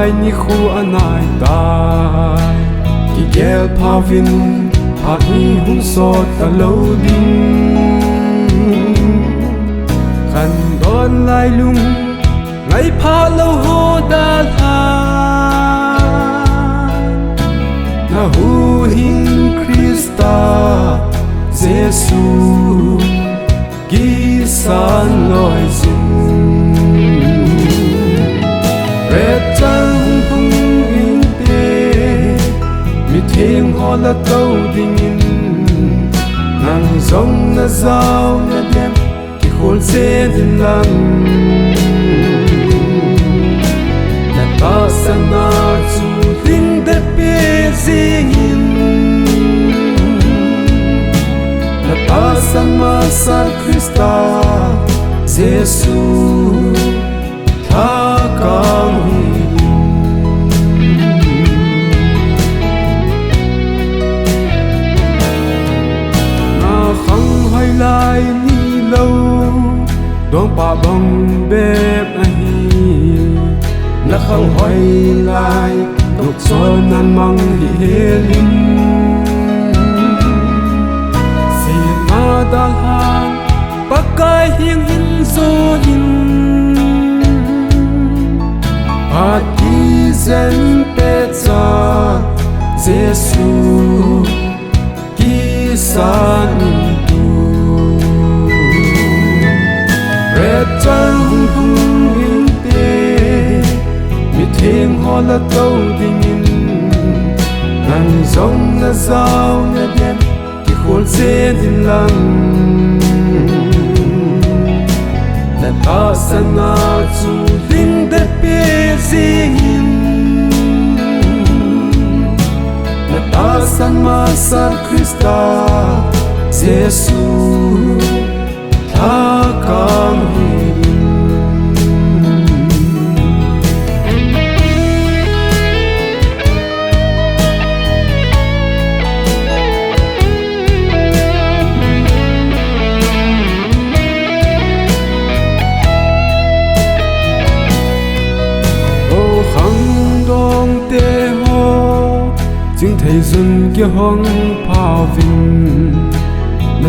lai ni khu anai tai ki gel pavin phat ni hung so ta lo ding khan don lai lung ngai pha lo ho da la na hu hin Krista Giêsu gi san loi sin red chan hung in te mi thiêng ho la tâu ding in nang zong na zao na dem ki khol se din lang na ta san na chu ding de pe zing in na ta san ma san Krista Giêsu tha kang lai ni lâu đón bà bông bếp anh na khang hỏi lại đột gió nan mang đi helin xin ma dal han pakai hieng hin zo hin ati zen petza Giêsu ki san chan hung in te mi thiêng ho la tâu ding in nang zong na zao na dem ki khol se din lang na ta san na chu ding de pe zing in na ta san ma san Krista Giêsu tha kang chính thầy dừng kia hong phao vinh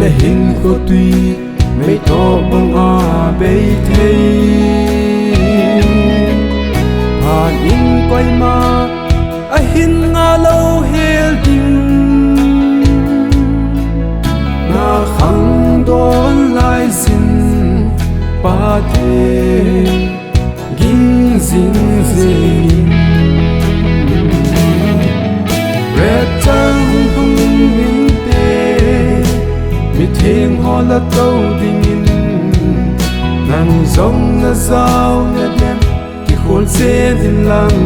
lệ hình có tuy mấy to bông à bê thầy hà in quay mà à hin ngà lâu hel đình na khang đón lại xin ba thế gin xin xin red chan hung in te mi thiêng ho la tâu ding in nang zong na zao na dem ki khol se din lang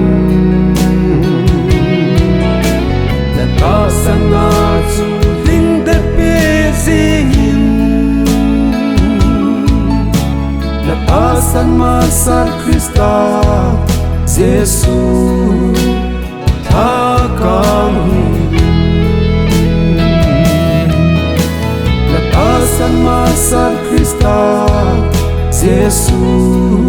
na ta san na chu ding de pe zing in na ta san ma san Krista Giêsu tha kang na ta san ma san Krista Giêsu